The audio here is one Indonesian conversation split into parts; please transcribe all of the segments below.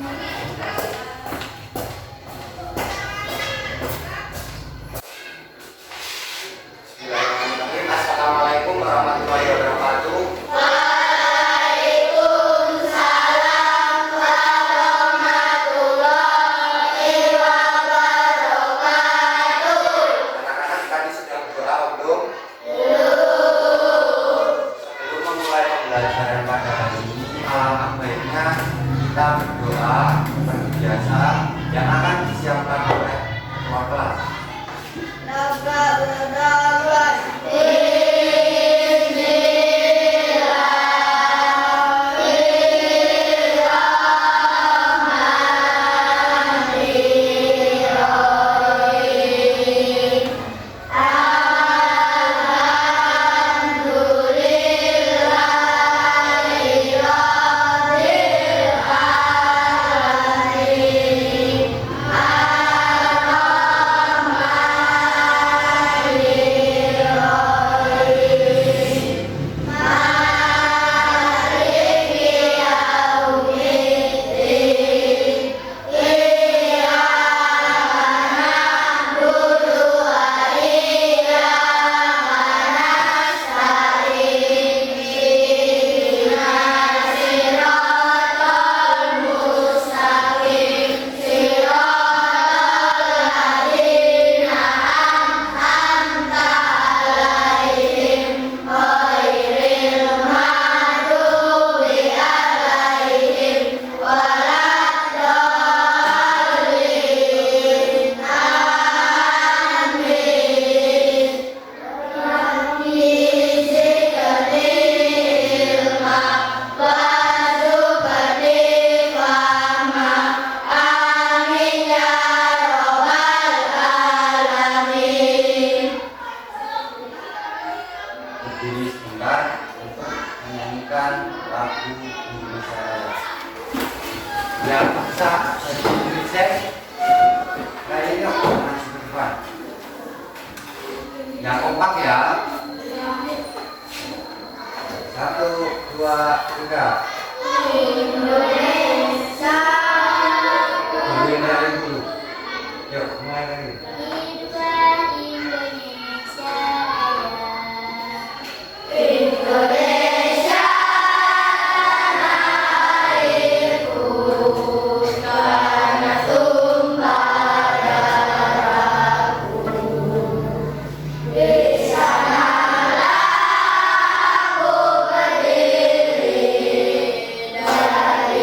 Bismillahirrahmanirrahim. Assalamualaikum warahmatullahi wabarakatuh. Anak-anak tadi sudah berdoa belum? Sebelum memulai pembelajaran pada hari ini, alangkah baiknya kita berdoa seperti biasa yang akan disiapkan oleh ketua kelas. Berdiri sebentar untuk menyanyikan lagu Indonesia Raya. Yang bisa bahasa Indonesia kayaknya masih berdepan. Yang kompak ya. 1, 2, 3. Indonesia. Mulai dulu. Yuk, mulai lagi. Hiduplah Indonesia Raya. Indonesia tanah airku, tanah tumpah darahku. Di sanalah aku berdiri dari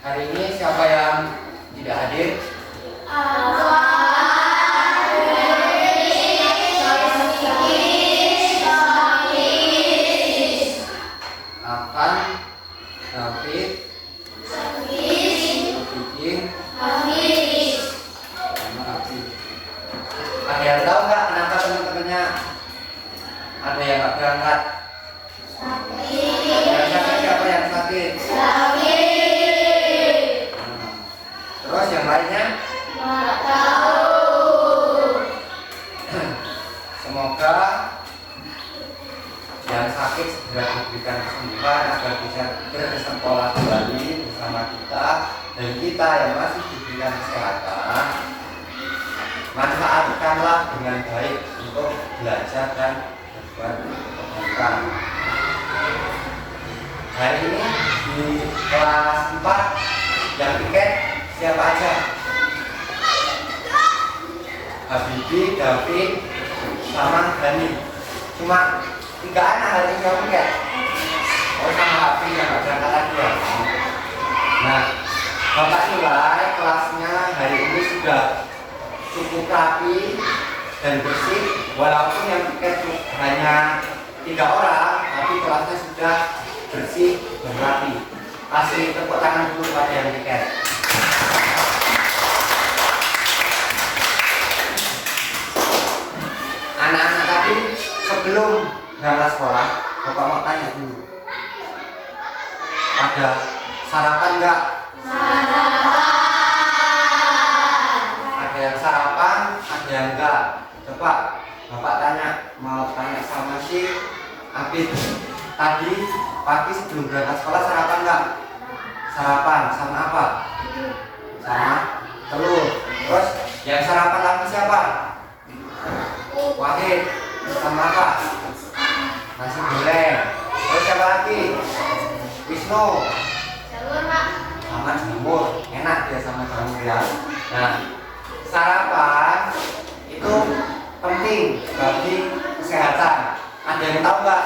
Hari ini siapa yang tidak hadir? Akan, David, Bikin, sama Abi. Ada yang tahu nggak kenapa teman-temannya ada yang nggak berangkat? Yang sakit siapa yang sakit? Terus yang lainnya? Semoga yang sakit segera diberikan kesembuhan agar bisa bersekolah kembali bersama kita, dan kita yang masih diberikan kesehatan manfaatkanlah dengan baik untuk belajar dan berbuat kebaikan. Hari ini di kelas 4 yang tiket siapa aja? Habibi, David, sama Dani. Cuma 3 anak hari ini yang tiket. Oh, sama Habib yang nggak berangkat lagi ya. Nah, Bapak nilai kelasnya hari ini sudah cukup rapi dan bersih. Walaupun yang tiket hanya 3 orang, tapi kelasnya sudah bersih dan rapi. Kasih tepuk tangan dulu pada yang tiket. Anak-anak tadi sebelum berangkat sekolah, Bapak mau tanya dulu. Ada sarapan nggak? Ada yang sarapan, ada yang enggak. Coba Bapak tanya, mau tanya sama si Abid. Tadi pagi sebelum berangkat sekolah sarapan nggak? Sarapan sama apa? Sama telur. Terus yang sarapan lagi siapa? Wahid. Sama apa? Nasi goreng. Terus siapa lagi? Wisnu. Sama jamur. Enak ya sama jamur ya. Nah, sarapan itu penting bagi kesehatan. Ada yang tahu nggak?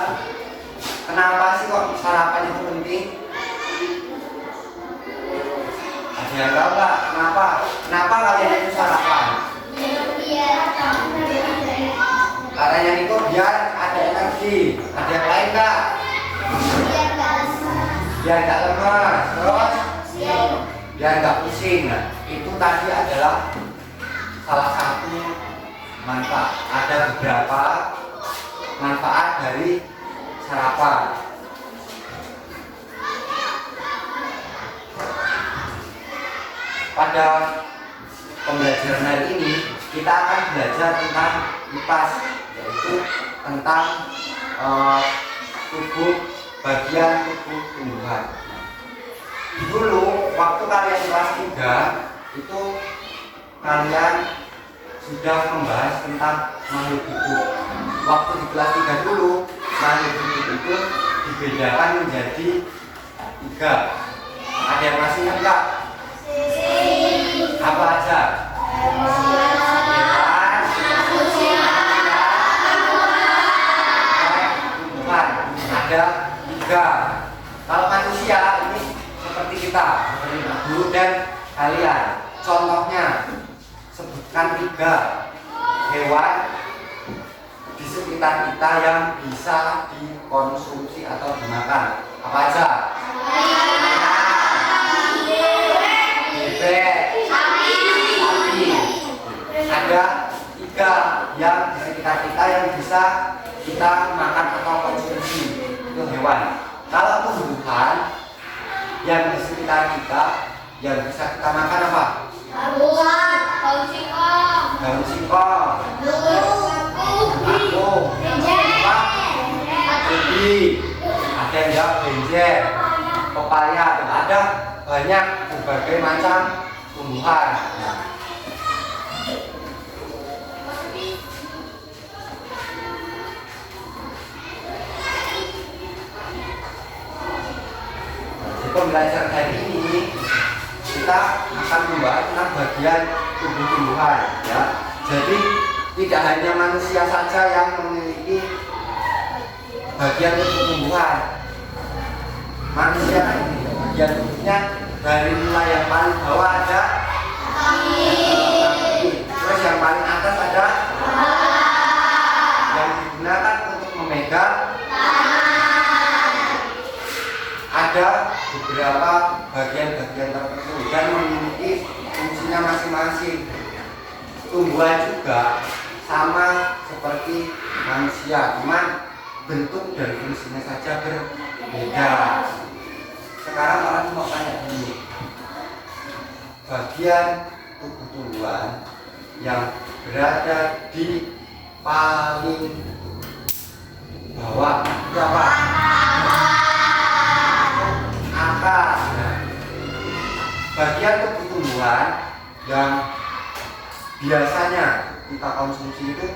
Kenapa sih kok sarapan itu penting? Ada yang tahu nggak? Kenapa? Kenapa kalian itu sarapan? Katanya Niko biar ada energi. Ada yang lain nggak? Biar nggak lemas. Terus? Biar nggak pusing. Nah, itu tadi adalah salah satu manfaat. Ada beberapa manfaat dari sarapan. Pada pembelajaran hari ini kita akan belajar tentang IPAS, yaitu tentang tubuh, bagian tubuh tumbuhan. Dulu waktu kalian kelas 3 itu kalian sudah membahas tentang makhluk hidup. Waktu di kelas 3 dulu makhluk hidup itu dibedakan menjadi 3. Ada yang masih ingat nggak? Apa aja? Tumbuhan. Ada 3. Kalau manusia ini seperti kita, seperti guru dan kalian. Contohnya, sebutkan 3 hewan di sekitar kita yang bisa dikonsumsi atau dimakan. Apa aja? Bebek, sapi. Ada 3 yang di sekitar kita yang bisa kita makan atau konsumsi. Itu hewan. Kalau tumbuhan yang di sekitar kita yang bisa kita makan apa? Daun singkong, ubi, ada yang jawab benjer, pepaya, ada banyak berbagai macam tumbuhan. Di pembelajaran hari ini kita akan membahas tentang bagian tubuh tumbuhan, ya. Jadi tidak hanya manusia saja yang memiliki bagian tubuh tumbuhan. Manusia ini bagian tubuhnya dari mulai yang paling bawah ada kaki. Terus yang paling atas ada yang digunakan untuk memegang. Ada beberapa bagian-bagian tertentu dan memiliki fungsinya masing-masing. Tumbuhan juga sama seperti manusia, cuman bentuk dan fungsinya saja berbeda. Sekarang orang mau tanya dulu, bagian tubuh tumbuhan yang berada di paling bawah itu apa? Akar. Nah, bagian tubuh tumbuhan yang biasanya kita konsumsi itu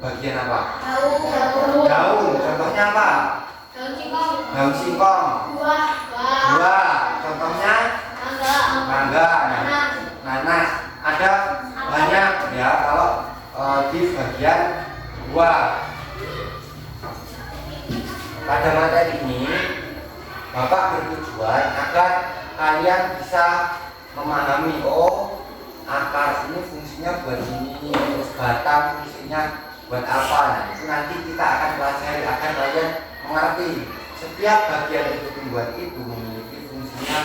bagian apa? Daun. Contohnya apa? Daun singkong. Buah. Contohnya mangga. Nanas. Ada banyak ya kalau di bagian buah. Pada materi ini Bapak bertujuan agar kalian bisa memahami, oh akar ini fungsinya buat ini, terus batang fungsinya buat apa. Nah itu nanti kita akan pelajari agar kalian mengerti setiap bagian dari tumbuhan itu memiliki fungsinya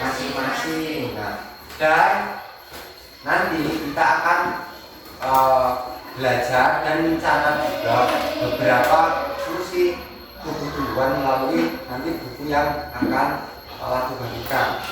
masing-masing. Nah, dan nanti kita akan belajar dan mencatat juga beberapa fungsi tubuh tumbuhan melalui nanti buku yang akan Laku bagikan.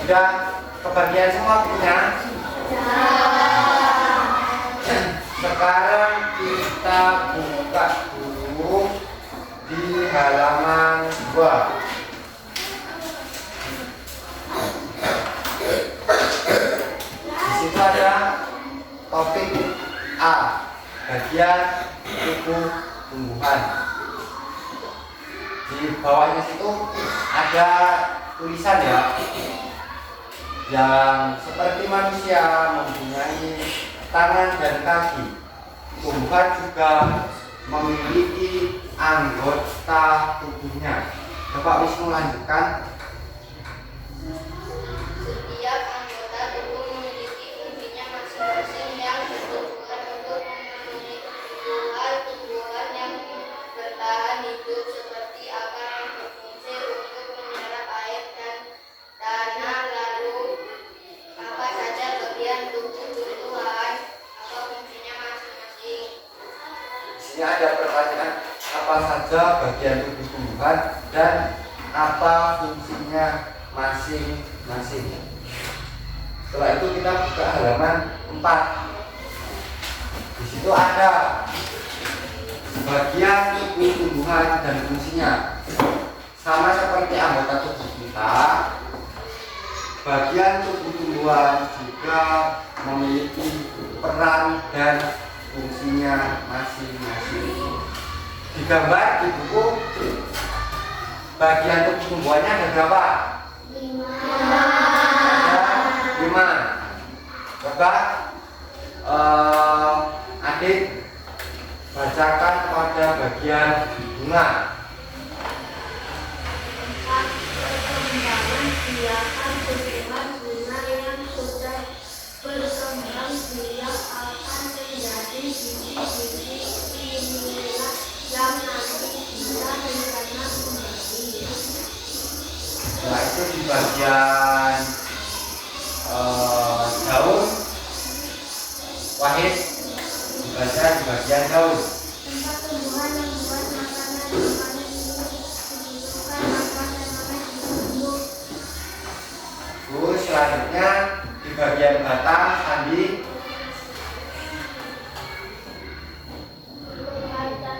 Sudah kebagian semua bukunya? Sekarang kita buka dulu di halaman 2. Di situ ada topik A, bagian tubuh tumbuhan. Di bawahnya situ ada tulisan ya, yang seperti manusia mempunyai tangan dan kaki. Tumbuhan juga memiliki anggota tubuhnya. Bapak Wisnu lanjutkan. Setiap anggota tubuh memiliki fungsinya masing-masing yang bertujuan untuk memenuhi kebutuhan tumbuhan yang bertahan hidup, seperti akar yang berfungsi untuk menyerap air dan tanah. Lalu apa saja bagian tubuh tumbuhan, apa fungsinya masing-masing? Di sini ada pertanyaan, apa saja bagian tubuh tumbuhan dan apa fungsinya masing-masing. Setelah itu kita buka halaman 4. Di situ ada bagian tubuh tumbuhan dan fungsinya. Sama seperti anggota tubuh kita, bagian tubuh tumbuhan juga memiliki peran dan fungsinya masing-masing. Digambar di buku, bagian tubuh tumbuhannya ada berapa? 5. Coba adik bacakan pada bagian bunga. Perkembangan biakan tumbuhan bunga yang sudah berkembang biak akan menjadi bibit-bibit inilah yang nanti bisa ditanam kembali. Nah itu di bagian daun. Wahid dibaca di bagian daun. Tempat tumbuhan yang membuat makanan yang paling dibutuhkan maka namanya tumbuh. Terus selanjutnya di bagian batang Sandi. Berkata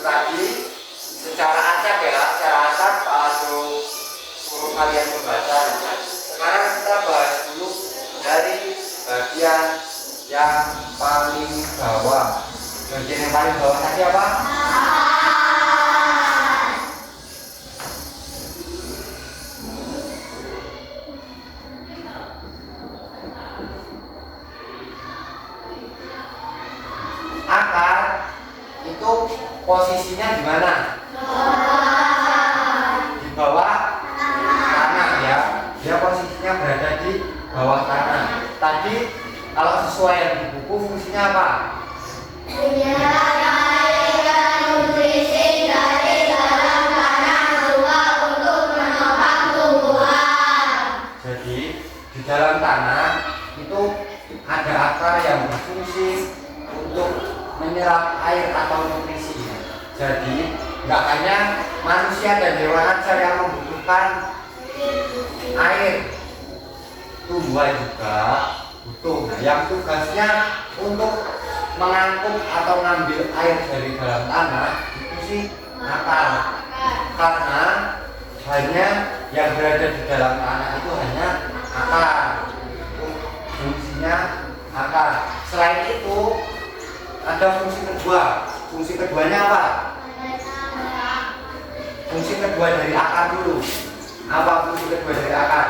tadi secara acak ya, secara acak Pak Aldo suruh kalian membaca. Sekarang kita bahas dulu dari bagian yang paling bawah. Bagian yang paling bawah tadi apa? Akar itu posisinya di mana? Di bawah tanah ya. Dia posisinya berada di bawah tanah. Tadi kalau sesuai yang di buku fungsinya apa? Menyerap air dan nutrisi dari dalam tanah keluar untuk menopang tumbuhan. Jadi di dalam tanah itu ada akar yang berfungsi untuk menyerap air atau nutrisi. Jadi nggak hanya manusia dan hewan saja yang membutuhkan air, tumbuhan juga butuh. Nah, yang tugasnya untuk mengangkut atau ngambil air dari dalam tanah itu sih akar. Karena hanya yang berada di dalam tanah itu hanya akar. Itu fungsinya akar. Selain itu ada fungsi kedua. Fungsi keduanya apa? Fungsi kedua dari akar dulu. Apa fungsi kedua dari akar?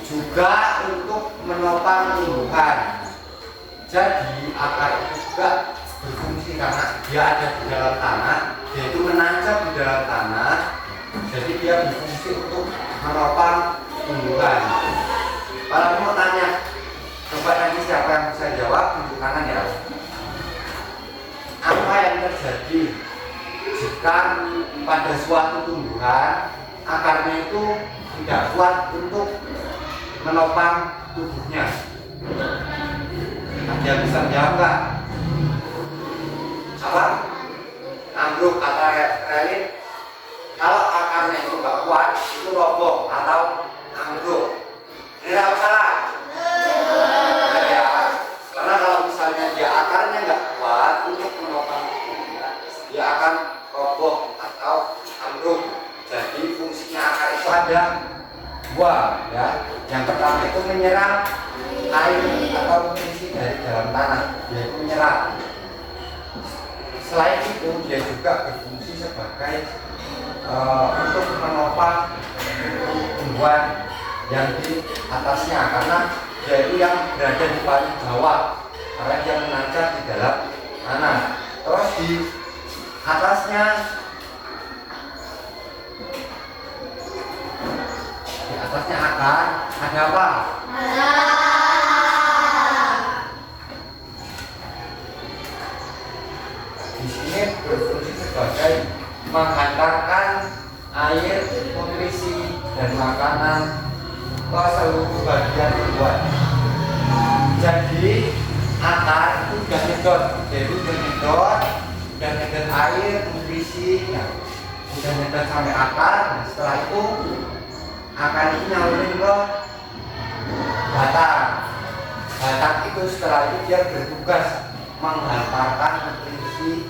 Juga untuk menopang tumbuhan. Jadi akar itu juga berfungsi karena dia ada di dalam tanah, dia itu menancap di dalam tanah. Jadi dia berfungsi untuk menopang tumbuhan. Kalau mau tanya, coba nanti siapa yang bisa jawab tunjuk tangan ya. Apa yang terjadi jika pada suatu tumbuhan akarnya itu tidak kuat untuk menopang tubuhnya? Ada yang bisa jawab nggak? Apa? Ambruk atau relin? Kalau akarnya itu nggak kuat, itu roboh atau ambruk. Ini apa salah? Ya, karena kalau misalnya dia akarnya nggak kuat untuk menopang tubuhnya, dia akan roboh atau ambruk. Jadi fungsinya akar itu ada dua ya. Yang pertama itu menyerap air atau nutrisi dari dalam tanah, yaitu menyerap. Selain itu dia juga berfungsi sebagai untuk menopang tumbuhan yang di atasnya, karena dia itu yang berada di paling bawah karena dia menancap di dalam tanah. Terus di atasnya akar ada apa? Di sini berfungsi sebagai menghantarkan air, nutrisi dan makanan ke seluruh bagian tumbuhan. Jadi akar itu sudah nyedot, jadi sudah nyedot air, nutrisi, ya, sudah nyedot sampai akar. Nah, setelah itu akar itu nyalurin ke batang. Batang itu setelah itu dia bertugas menghantarkan nutrisi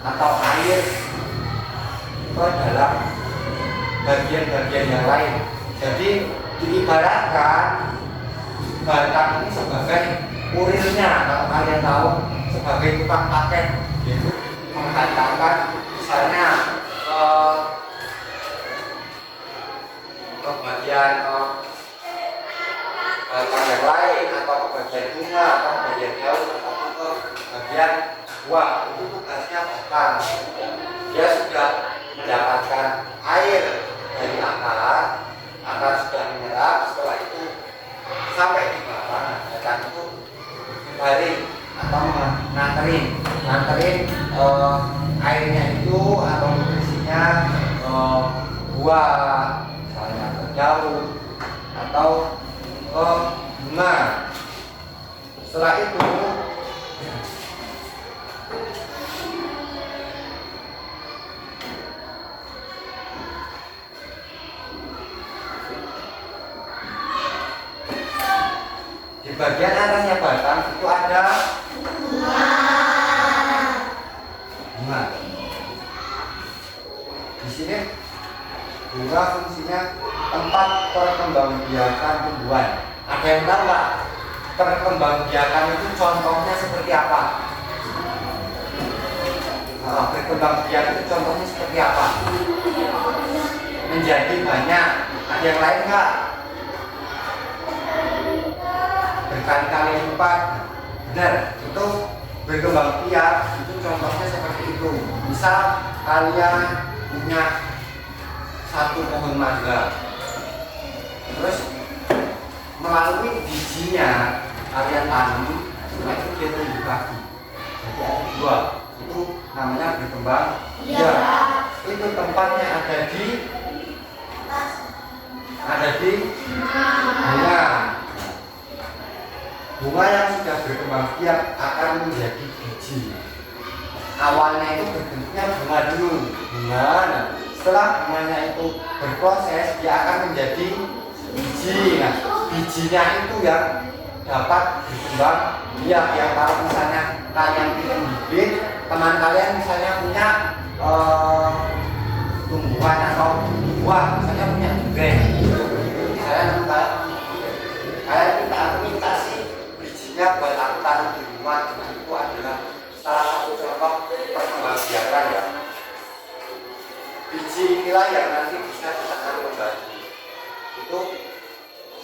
atau air ke dalam bagian-bagian yang lain. Jadi diibaratkan batang ini sebagai kurirnya, kalau kalian tahu, sebagai tukang paket, yaitu menghantarkan misalnya ke bagian batang yang lain, atau ke bagian bunga, atau ke bagian daun, atau ke bagian buah. Itu tugasnya batang. Dia sudah mendapatkan air dari akar sudah menyerap. Setelah itu sampai di batang, batang itu kembali atau nganterin airnya itu atau nutrisinya buah, misalnya ke daun atau ke bunga. Setelah itu di bagian atasnya batang itu ada perkembangbiakan tumbuhan. Ada yang tahu nggak? Perkembangbiakan itu contohnya seperti apa? Perkembangbiakan itu contohnya seperti apa? Menjadi banyak. Ada yang lain nggak? Berkali-kali lipat. Benar, itu berkembang biak. Itu contohnya seperti itu. Misal kalian punya satu pohon mangga, terus melalui bijinya kalian tanam, setelah itu dia tumbuh lagi. Jadi ada dua. Itu namanya berkembang biak. Itu tempatnya ada di bunga. Bunga yang sudah berkembang biak akan menjadi biji. Awalnya itu berbentuknya bunga dulu, bunga. Nah, setelah bunganya itu berproses, dia akan menjadi biji. Nah, bijinya itu yang dapat berkembang biak. Yang kalau misalnya kalian ingin bibit, teman kalian misalnya punya tumbuhan atau buah, misalnya punya durian, kalian minta aku minta sih bijinya buat aku taruh di rumah. Itu adalah salah satu contoh perkembangbiakan ya. Biji inilah yang nanti bisa ditanam kembali. Itu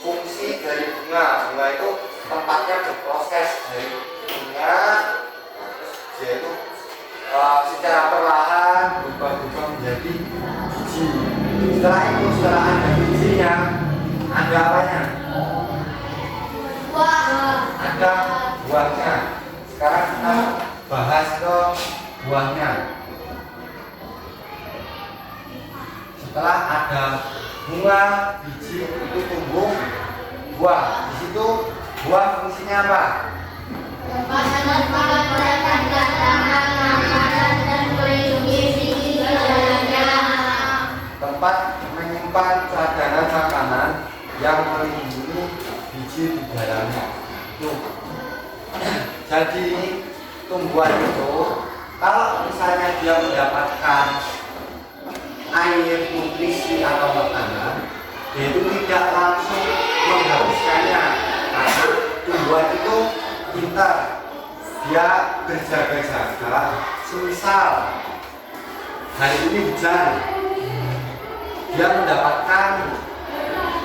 fungsi dari bunga. Bunga itu tempatnya berproses dari bunga, dia itu secara perlahan berubah menjadi biji. Setelah itu, setelah ada bijinya, ada apanya? Ada buahnya. Sekarang kita bahas ke buahnya. Setelah ada bunga, biji, itu tumbuh buah. Di situ buah fungsinya apa? Tempat menyimpan cadangan makanan yang melindungi biji di dalamnya. Jadi tumbuhan itu kalau misalnya dia mendapatkan air, nutrisi atau makanan, dia itu tidak langsung menghabiskannya, karena tumbuhan itu pintar, dia berjaga-jaga. Semisal hari ini hujan, dia mendapatkan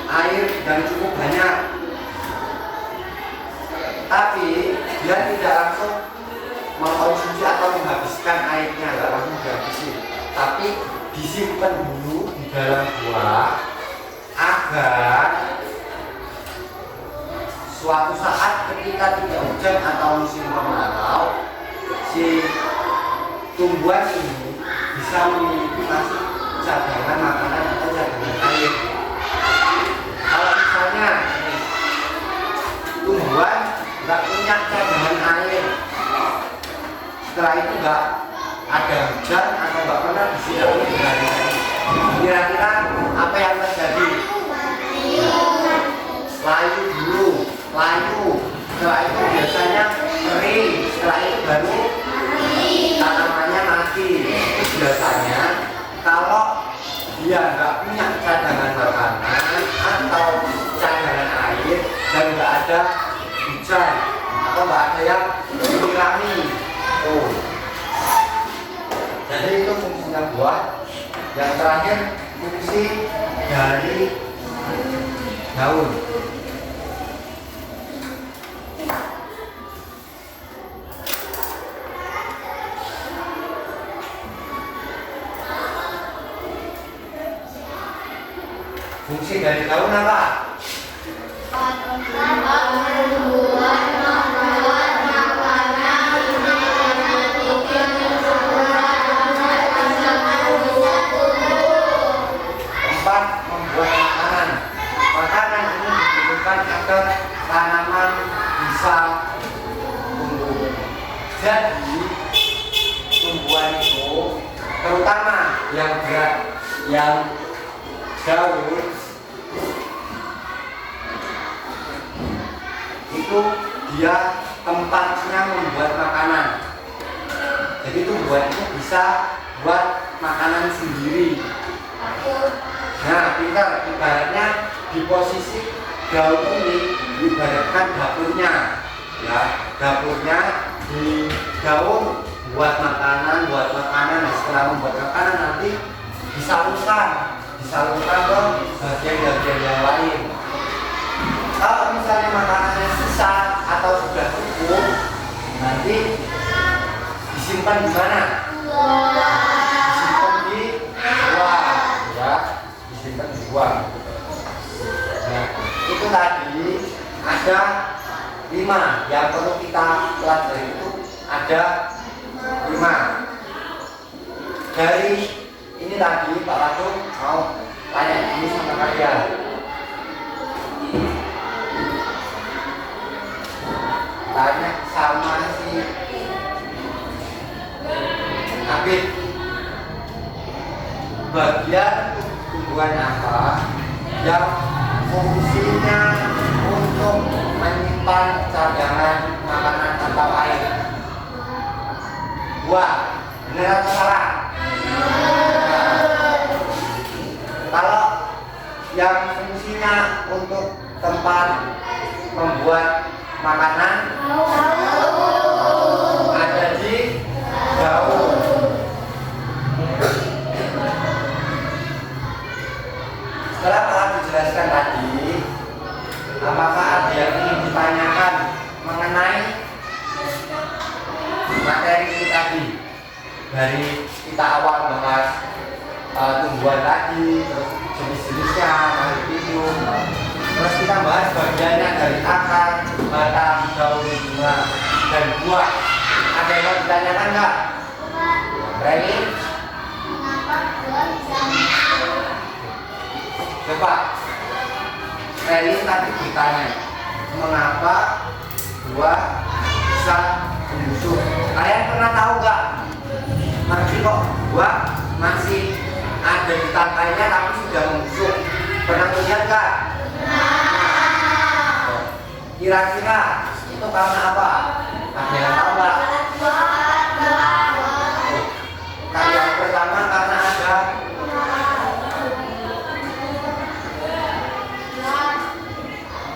air yang cukup banyak, tapi dia tidak langsung mengkonsumsi atau menghabiskan airnya, tidak langsung dihabisin, tapi disimpan dulu di dalam buah agar suatu saat ketika tidak hujan atau musim kemarau, si tumbuhan ini bisa memiliki masih cadangan makanan atau cadangan air. Kalau misalnya tumbuhan nggak punya cadangan air, setelah itu nggak ada hujan atau nggak pernah disirami berhari-hari, kira-kira apa yang terjadi? Layu dulu, layu. Setelah itu biasanya kering. Setelah itu baru tanamannya mati. Biasanya kalau dia nggak punya cadangan makanan atau cadangan air dan nggak ada hujan atau nggak ada yang menyirami, jadi itu fungsinya buah. Yang terakhir fungsi dari daun. Fungsi dari daun apa? Membuat makanan. Makanan ini dibutuhkan agar tanaman bisa tumbuh. Jadi tumbuhan itu, terutama yang berat, yang daun, itu dia tempatnya membuat makanan. Jadi tumbuhan itu bisa buat makanan sendiri. Nah, pintar, ibaratnya di posisi daun ini ibaratkan dapurnya, ya dapurnya di daun buat makanan. Nah, setelah membuat makanan nanti disalurkan ke bagian-bagian yang lain. Kalau misalnya makanannya sisa atau sudah cukup, nanti disimpan di mana? Disimpan di buah, ya, disimpan di buah. Nah, itu tadi ada 5 yang perlu kita pelajari, itu ada 5. Dari ini tadi Pak Ratu mau tanya ini sama kalian. Tanya sama si Abid, bagian tumbuhan apa yang fungsinya untuk menyimpan cadangan makanan atau air? Buah, benar atau salah? Kalau yang fungsinya untuk tempat membuat makanan ada di daun. Setelah telah dijelaskan tadi, apakah ada yang ingin ditanyakan mengenai materi ini tadi? Dari kita awal bahas tumbuhan tadi, terus jenis-jenisnya, hidup, terus kita bahas bagiannya dari akar, batang, daun, bunga, dan buah. Ada yang mau ditanyakan nggak? Reni? Mengapa buah bisa membusuk? Coba Reni tadi ditanya, mengapa buah bisa membusuk? Kalian pernah tahu nggak? Masih kok buah masih ada di tangkainya tapi sudah membusuk. Pernah lihat nggak? Kira-kira itu karena apa? Ada yang tahu nggak? Yang pertama karena ada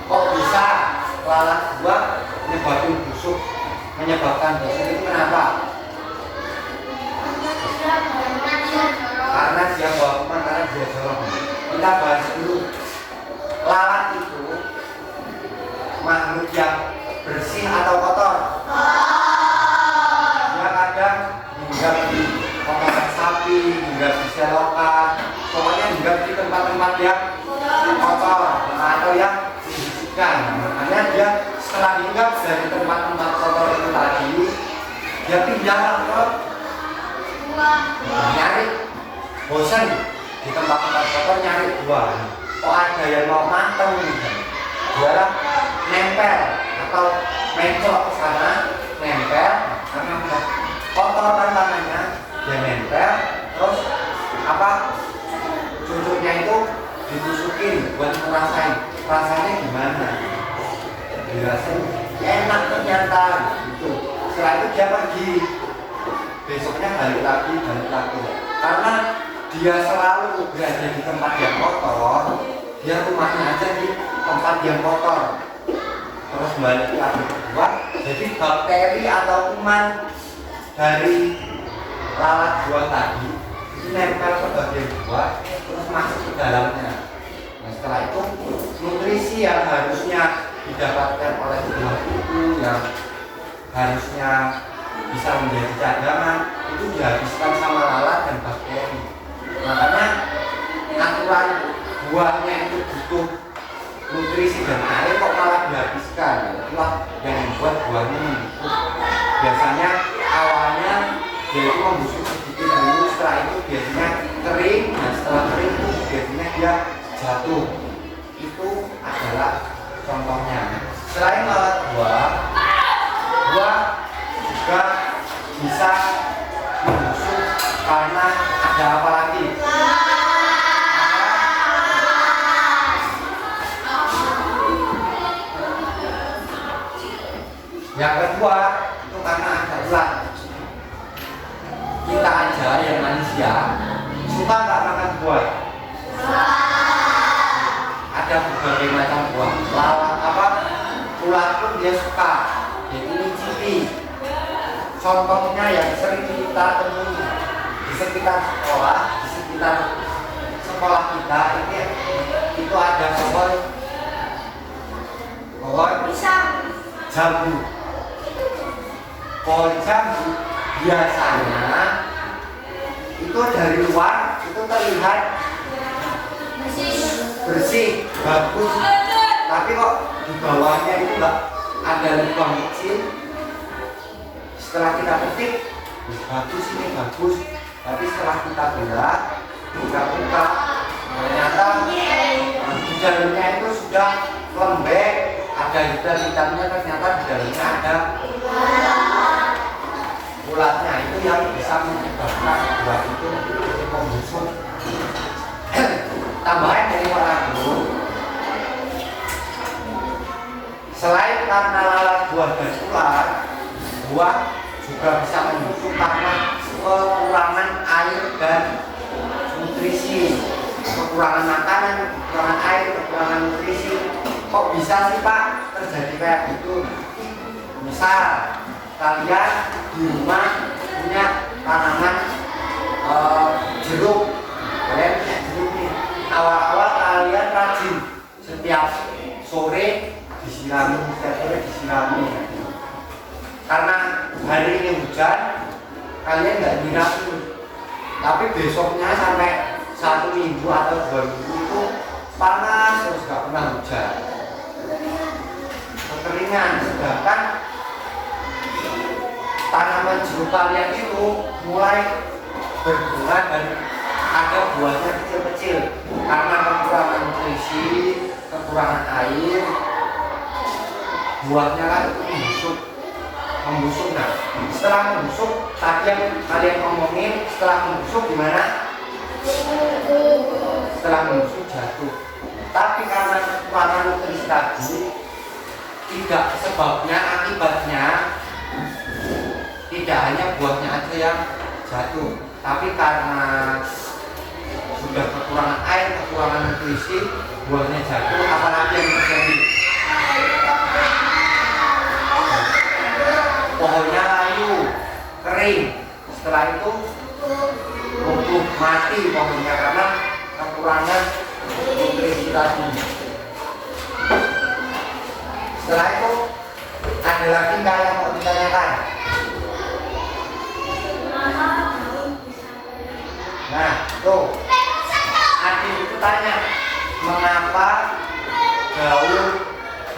kok bisa lalat buah menyebabkan busuk itu kenapa? Karena dia bawa kuman, karena dia jorok. Kita bahas dulu. Lalat itu makhluk yang bersih atau kotor? Dia kadang hinggap di kotoran sapi, hinggap di selokan, pokoknya hinggap di tempat-tempat yang kotor atau yang dibersihkan. Makanya dia setelah hinggap dari tempat-tempat kotor itu tadi, dia pindah ke nyari, bosan di tempat-tempat kotor nyari buah. Kok ada yang mau mateng, dia nempel atau mencok ke sana, nempel karena udah kotor tangannya, dia nempel, terus apa cucuknya itu ditusukin buat ngerasain rasanya gimana. Dirasain enak ternyata gitu. Setelah itu dia pergi, besoknya balik lagi, karena dia selalu berada di tempat yang kotor. Dia rumahnya aja di tempat yang kotor, terus balik lagi kedua. Jadi bakteri atau kuman dari lalat buah tadi itu nempel ke bagian buah, terus masuk ke dalamnya. Nah, setelah itu nutrisi yang harusnya didapatkan oleh buah itu, yang harusnya bisa menjadi cadangan, itu dihabiskan sama lalat dan bakteri. Makanya aturan buahnya itu butuh nutrisi dan air kok malah dihabiskan. Itulah yang membuat buahnya membusuk. Biasanya awalnya dia itu membusuk sedikit dulu, setelah itu biasanya kering. Nah, setelah kering itu biasanya dia jatuh. Itu adalah contohnya. Selain lalat buah juga bisa membusuk karena ada apa lagi? Yang kedua itu karena ada ulat. Kita aja yang manusia suka nggak makan buah? Ada ada berbagai macam buah. Ular pun dia suka, yaitu mencicipi. Contohnya yang sering kita temui di sekitar sekolah kita ini itu ada pohon jambu. Pohon jambu biasanya itu dari luar itu terlihat bersih, bagus, tapi kok di bawahnya itu enggak ada lubang kecil. Setelah kita petik, bagus ini bagus, tapi setelah kita belah, buka, ternyata di dalamnya itu sudah lembek, ada hitam-hitamnya, ternyata di dalamnya ada ulatnya. Itu yang bisa menyebabkan buah itu membusuk. Tambahan dari orang dulu, selain karena lalat buah dan ular, buah juga bisa membusuk karena kekurangan air dan nutrisi. Kekurangan makanan, kekurangan air, kekurangan nutrisi. Kok bisa sih Pak terjadi kayak gitu? Misal kalian di rumah punya tanaman jeruk, kalian punya jeruk nih. Awal-awal kalian rajin setiap sore disirami, karena hari ini hujan, kalian nggak nyiramin. Tapi besoknya sampai 1 minggu atau 2 minggu itu panas terus nggak pernah hujan, kekeringan. Sedangkan tanaman jeruk kalian itu mulai berbunga dan ada buahnya kecil-kecil karena kekurangan nutrisi, kekurangan air, buahnya kan membusuk. Nah, setelah membusuk, tadi yang kalian ngomongin, setelah membusuk gimana? Setelah membusuk jatuh. Tapi karena kekurangan nutrisi tadi, tidak sebabnya, akibatnya tidak hanya buahnya aja yang jatuh, tapi karena sudah kekurangan air, kekurangan nutrisi, buahnya jatuh. Apalagi yang terjadi? Pohonnya layu, kering. Setelah itu lumpuh, mati pohonnya karena kekurangan nutrisi tadi. Setelah itu ada lagi yang mau ditanyakan? Nah, tuh adik itu tanya, mengapa daun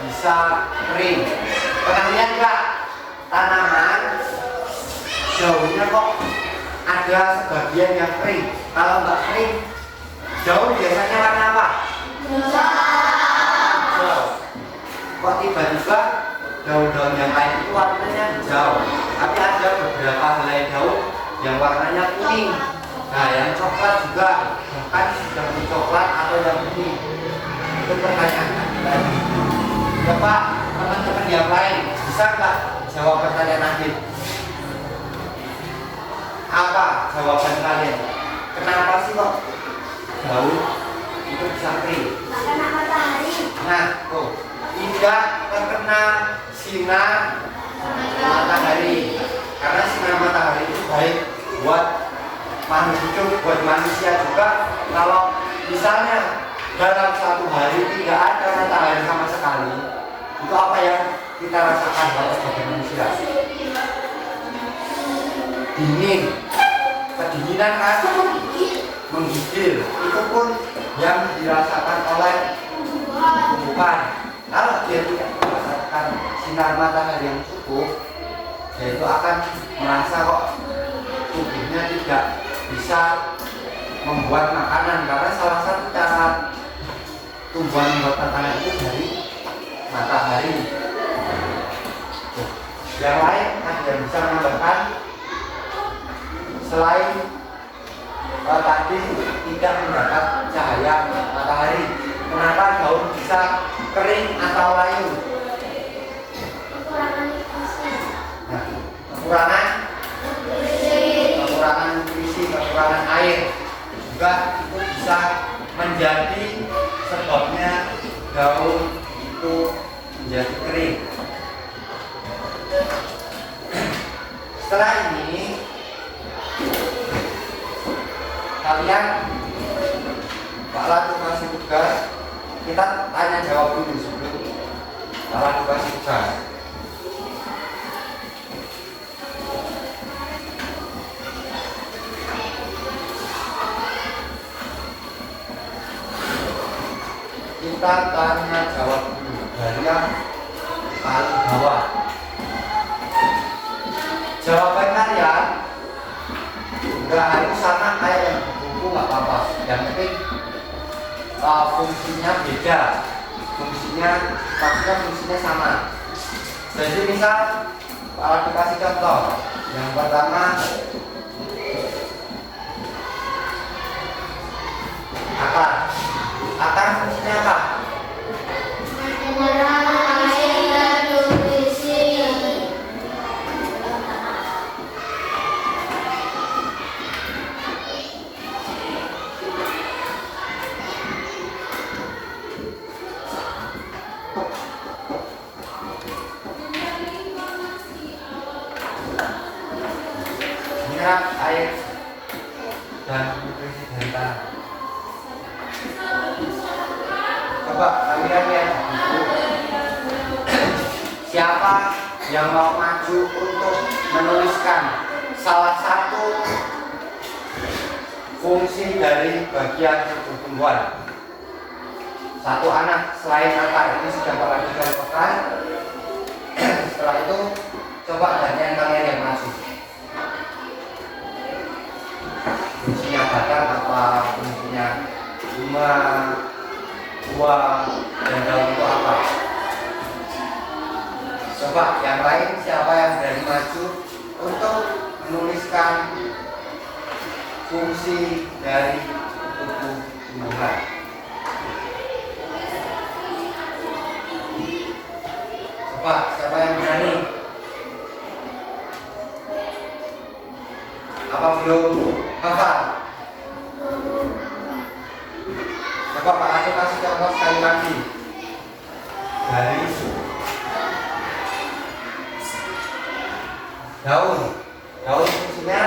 bisa kering? Pernah lihat nggak tanaman daunnya kok ada sebagian yang kering? Kalau nggak kering, daun biasanya warna apa? Hijau. Kok tiba-tiba daun-daun yang lain itu warnanya hijau, tapi ada beberapa helai daun yang warnanya kuning. Nah, yang coklat juga, bahkan sudah coklat atau yang kuning. Itu pertanyaan. Ya Pak, teman-teman yang lain bisa nggak jawab pertanyaan Adit? Apa jawaban kalian? Kenapa sih kok daun itu bisa kering? Kena matahari. Nah, tuh tidak terkena sinar matahari, karena sinar matahari itu baik buat manusia juga. Kalau misalnya dalam 1 hari tidak ada matahari sama sekali, itu apa yang kita rasakan sebagai manusia? Dingin, kedinginan kan, menggigil. Itu pun yang dirasakan oleh tumbuhan. Kalau dia tidak merasakan sinar matahari yang cukup, dia itu akan merasa kok tubuhnya tidak bisa membuat makanan, karena salah satu cara tumbuhan membuat makanan itu dari matahari. Yang lain ada yang bisa menambahkan selain tadi tidak mendapat cahaya matahari, kenapa daun bisa kering atau layu? Nah, kekurangan nutrisi, kekurangan air juga itu bisa menjadi sebabnya Setelah ini kalian Pak Ratu kasih tugas, kita tanya jawab dulu sebelum Pak Ratu kasih tugas. Kita tanya jawab dulu dari yang paling bawah. Jawaban kalian nggak harus sama kayak yang buku, nggak apa-apa. Yang penting fungsinya beda, maksudnya fungsinya sama. Jadi misal kalau dikasih contoh, yang pertama akar fungsinya apa? Menyerap air dan nutrisi dari tanah. Coba kalian lihat buku. Siapa yang mau maju untuk menuliskan salah satu fungsi dari bagian tubuh tumbuhan? Satu anak selain akar, ini sudah Pak Ratu contohkan. Setelah itu coba gantian kalian yang maju. Fungsinya batang apa, fungsinya bunga, buah, dan daun itu apa? Coba yang lain siapa yang berani maju untuk menuliskan fungsi dari tubuh tumbuhan? Coba siapa yang berani? Apa belum hafal? Coba Pak Ratu kasih contoh sekali lagi. Dari daun fungsinya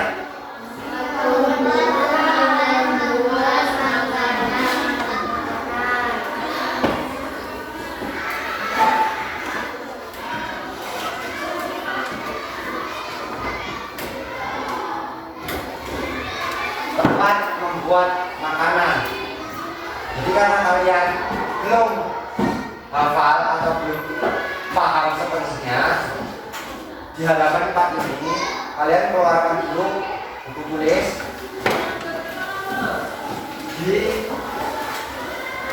tempat membuat makanan. Jadi karena kalian belum hafal atau belum paham sepenuhnya, di halaman 4 ini kalian keluarkan dulu buku tulis,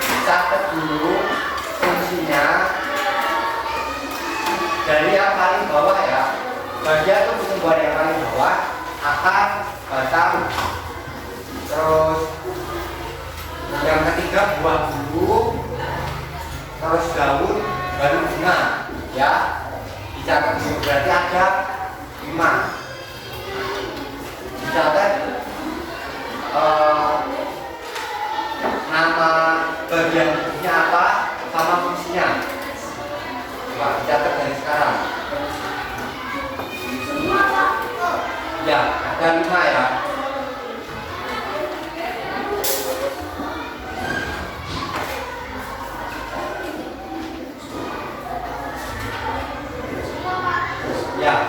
dicatat dulu fungsinya dari yang paling bawah ya. Bagian tubuh tumbuhan yang paling bawah, akar, batang, terus yang ketiga buah bulu, terus daun, baru bunga ya. Dicatat dulu, berarti ada 5. Dicatat nama bagian tubuhnya apa sama fungsinya. Coba dicatat dari sekarang. Ya, ada 5 ya. Ya.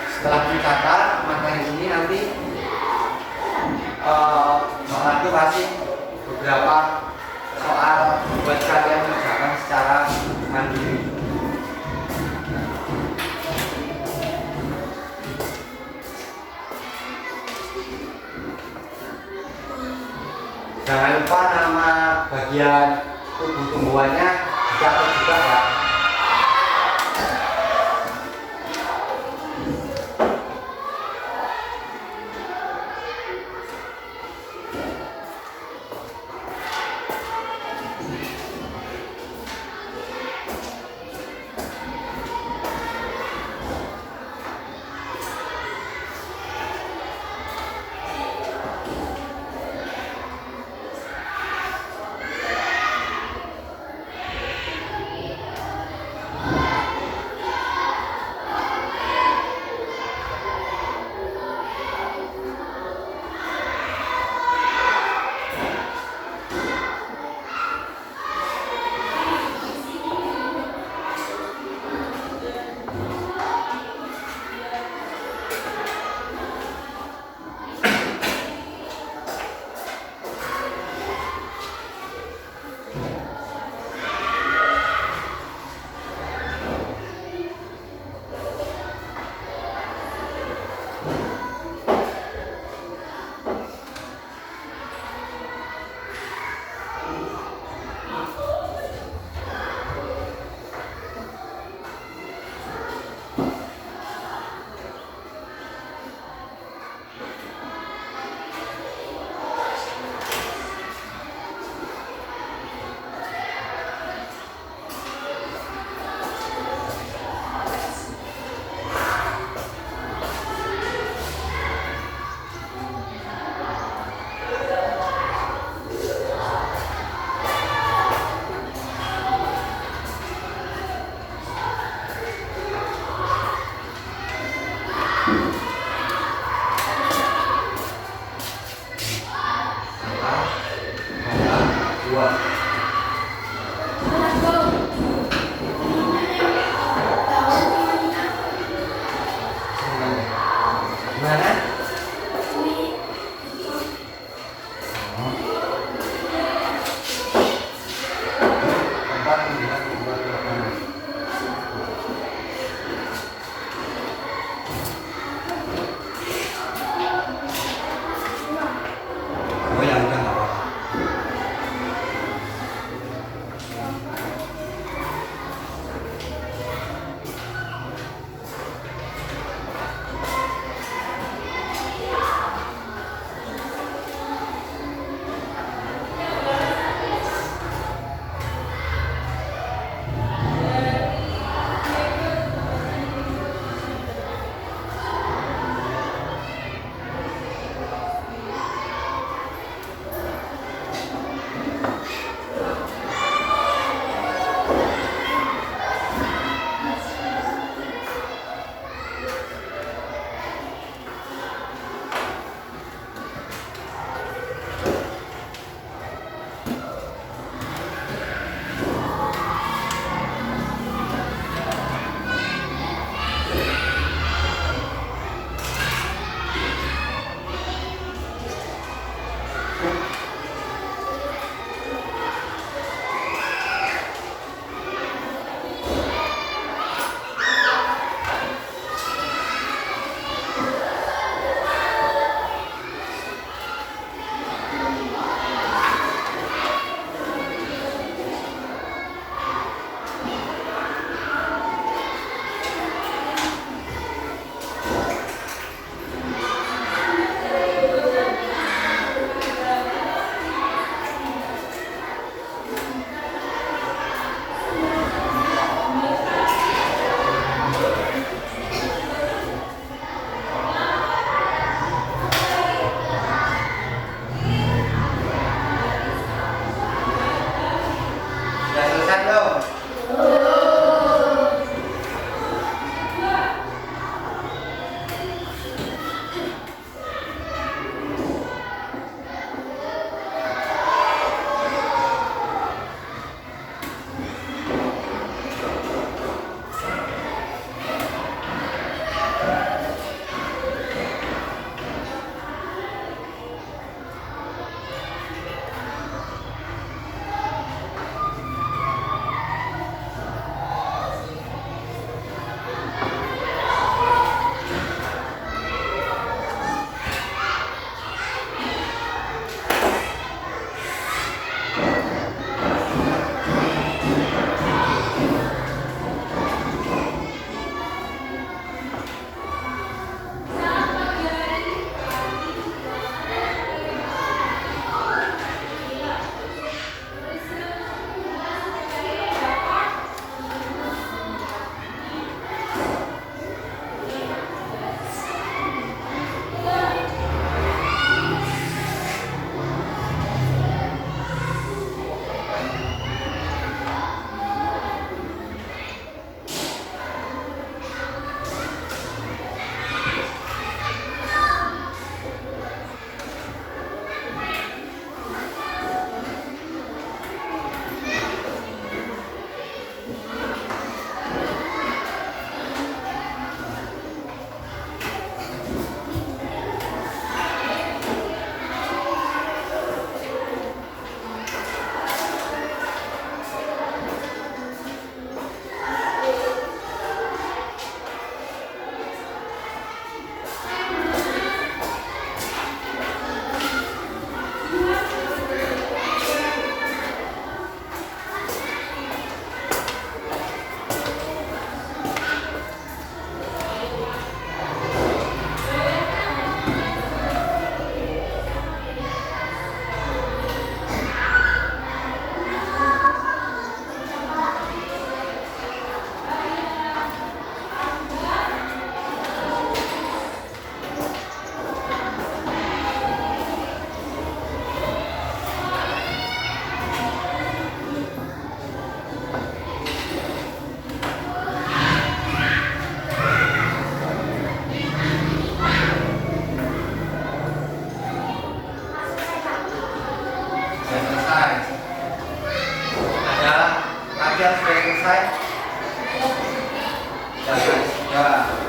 Setelah dicatat materi ini nanti Mbak Ratu kasih beberapa soal buat kalian mengerjakan secara mandiri. Jangan lupa nama bagian tubuh tumbuhannya dicatat juga ya. Jangan sudah.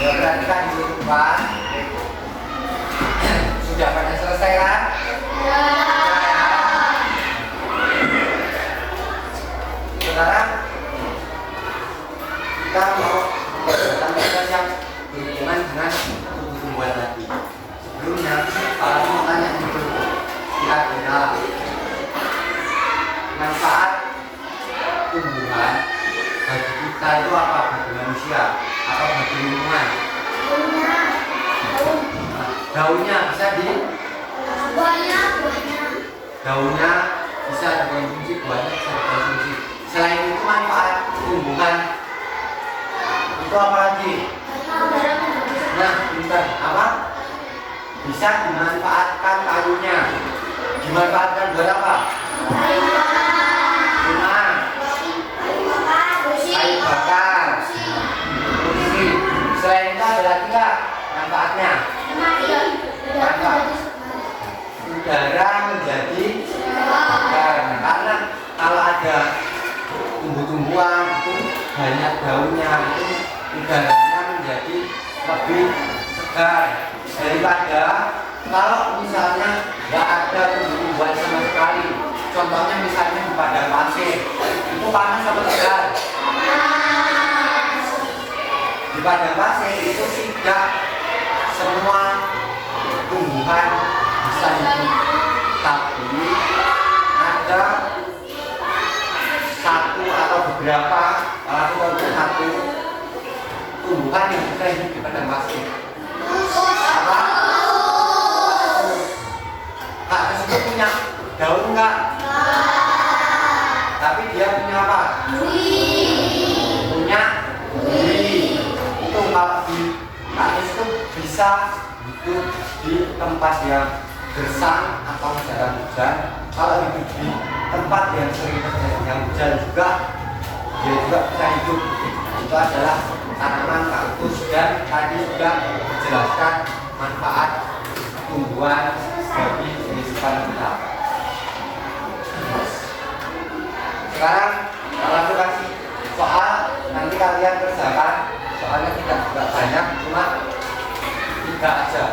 Perhatikan dulu Pak. Sudah pada selesai kan? Sekarang kita mau tugas yang berhubungan dengan tumbuh-tumbuhan tadi. Sebelumnya, kalau mau tanya dulu, kira-kira manfaat tumbuhan bagi kita itu apa, bagi manusia atau bagi lingkungan? Daunnya bisa daunnya bisa dikonsumsi, buahnya bisa dikonsumsi. Selain itu manfaat tumbuhan itu apa lagi? Nah, apa? Bisa dimanfaatkan kayunya. Dimanfaatkan buat apa? Rumah, kayu bakar, kursi. Selain itu ada lagi nggak manfaatnya? Manfaat udara menjadi segar. Karena kalau ada tumbuh-tumbuhan itu banyak daunnya, itu udaranya menjadi lebih segar daripada kalau misalnya nggak ada tumbuh-tumbuhan sama sekali. Contohnya misalnya di padang pasir, itu panas atau segar? Di padang pasir itu tidak semua tumbuhan bisa hidup, tapi ada satu atau beberapa, kalau kita hidup di padang pasir? Apa? Kak tersebut punya daun enggak? Tapi dia punya apa? Punya duri. Itu kalau di kak itu bisa hidup di tempat yang gersang atau jarang hujan. Kalau hidup di tempat yang sering terjadi hujan juga, dia juga bisa hidup. Itu adalah tanaman kaktus, dan tadi juga dijelaskan manfaat tumbuhan bagi kehidupan kita. Sekarang langsung kasih soal, nanti kalian kerjakan. Soalnya tidak banyak, cuma 3 aja.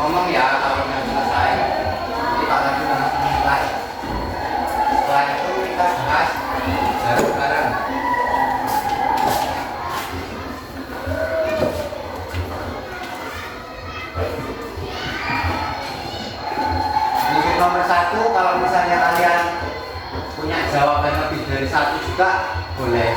ngomong ya kalau nggak selesai. Kita lagi menilai. Setelah itu kita bahas bareng-bareng. Untuk nomor 1, kalau misalnya kalian punya jawaban lebih dari 1 juga boleh.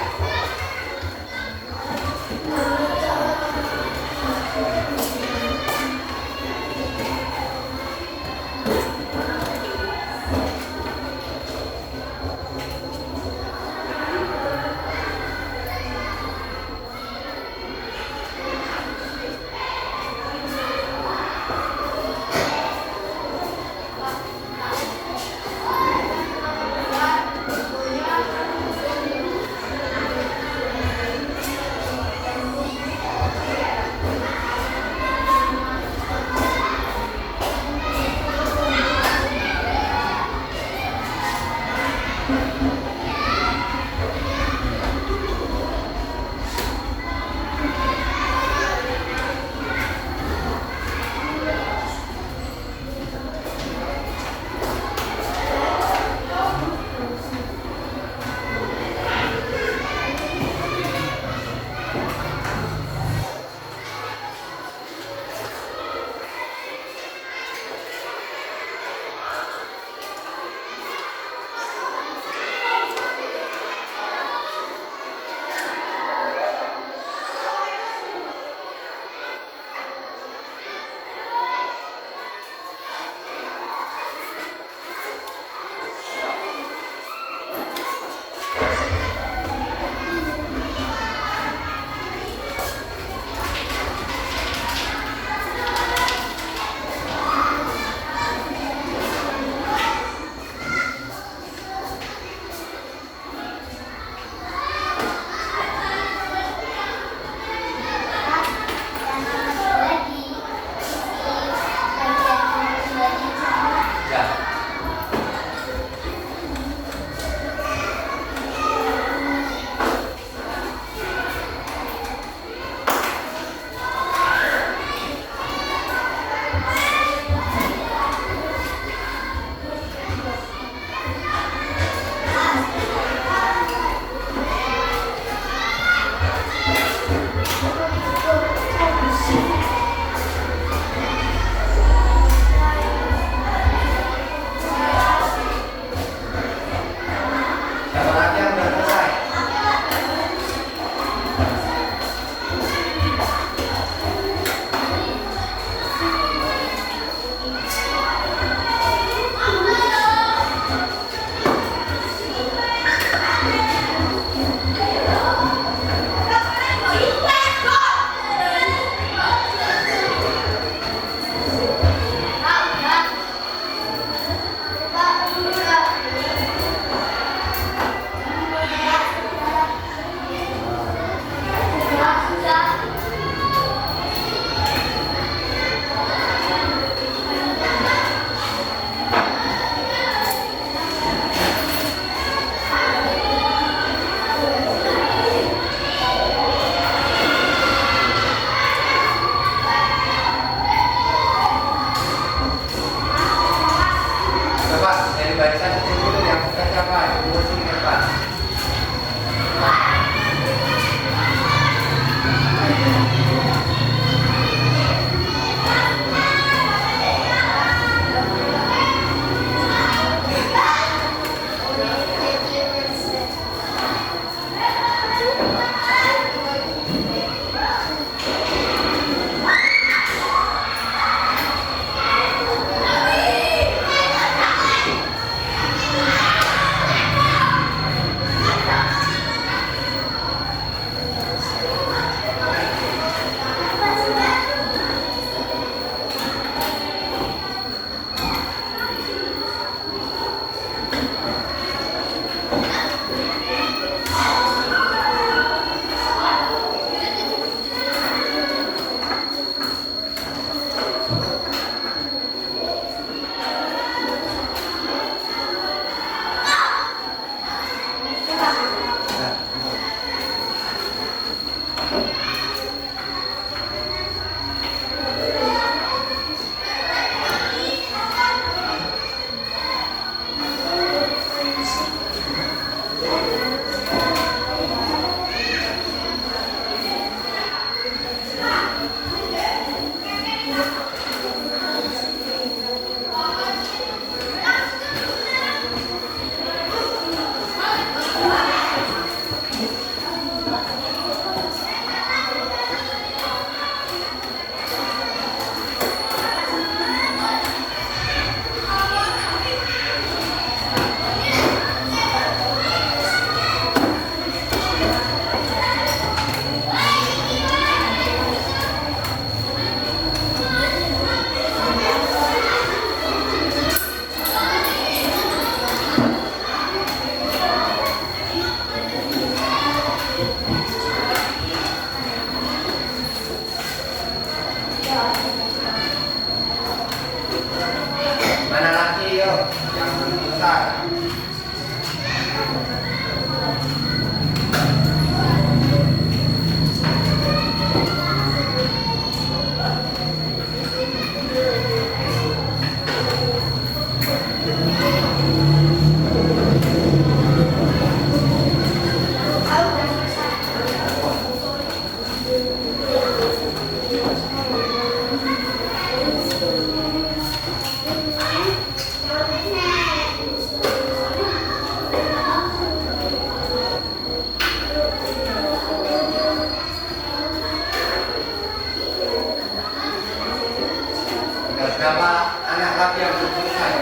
berapa anak laki yang belum selesai?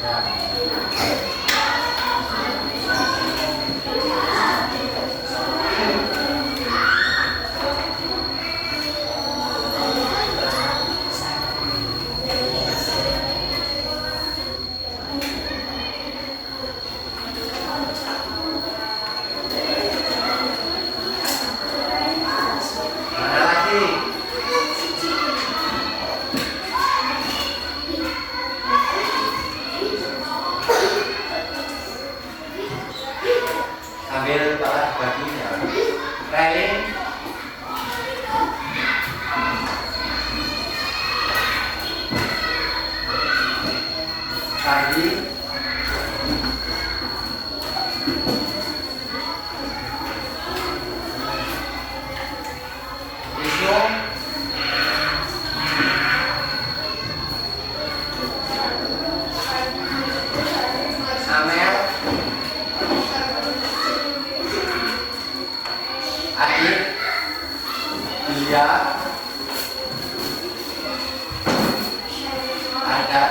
Ya. Mana lagi? Sambil pala dibagi ya. Railing. Tadi. Wisnu. Amel. Adit. Dia. Ada.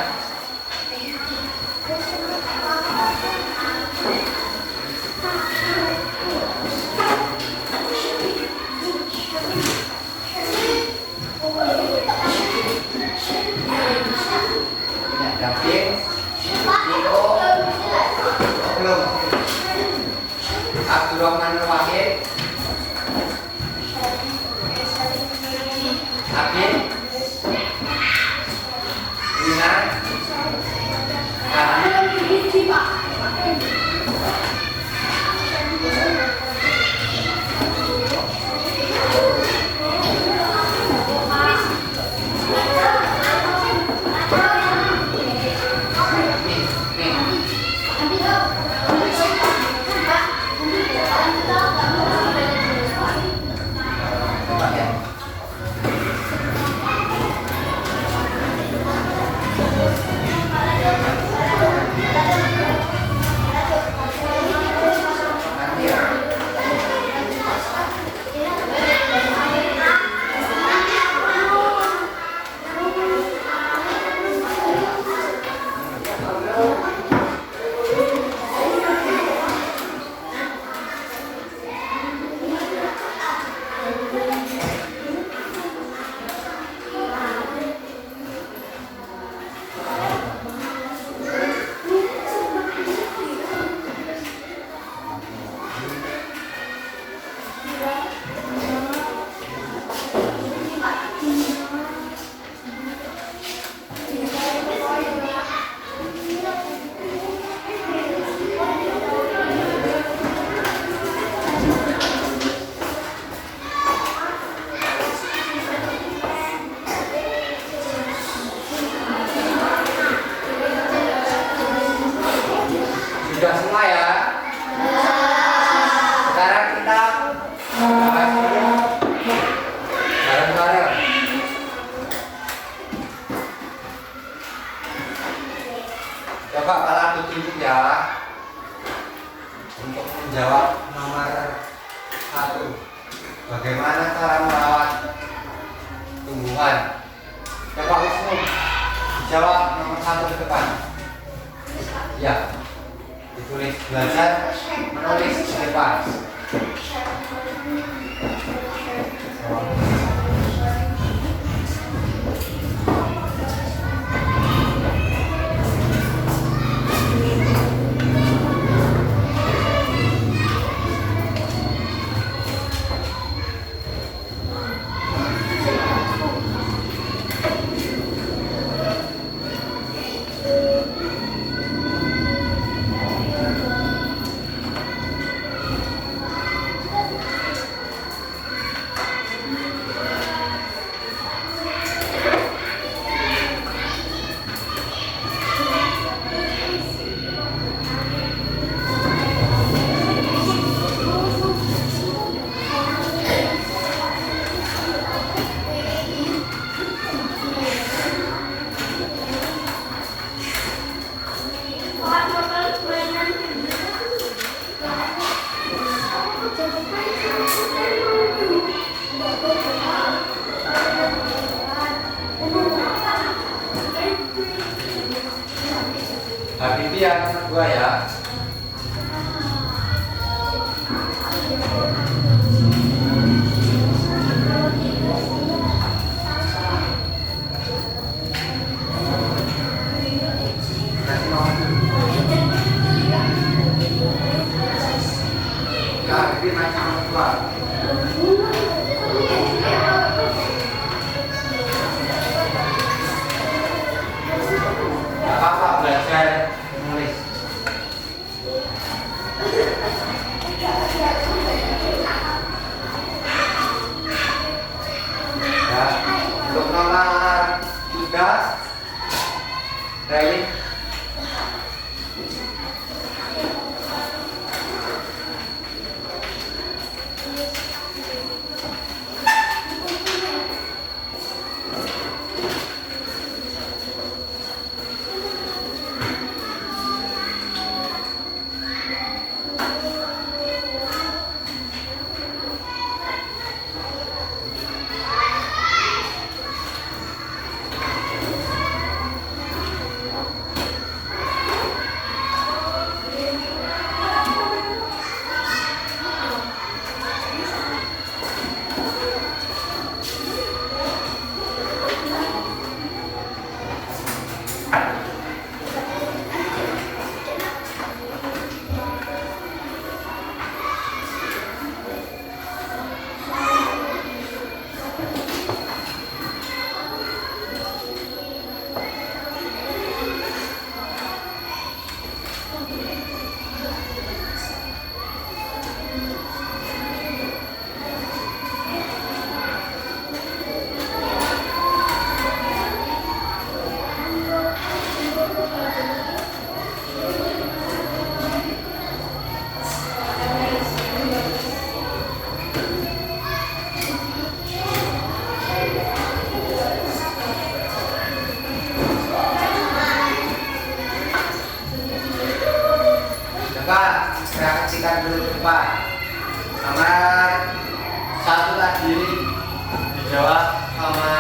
Ya, David. Niko. Belum. Abdurrahman Wahid. Abid. Rina. Adi. Coba ya. Nanti ya. Sudah semua ya. Sekarang kita bahas dulu bareng-bareng. Coba kalau aku tunjuk ya untuk menjawab nomor 1. Bagaimana cara merawat tumbuhan? Coba Wisnu jawab nomor 1 ke depan. Ya. Ditulis, belajar menulis di depan. yang kedua ya. Ini macam kedua. Apa belajar menulis? Ya, untuk nomor 3, Rally. Coba saya kecilkan dulu coba. Nomor 1 tadi dijawab sama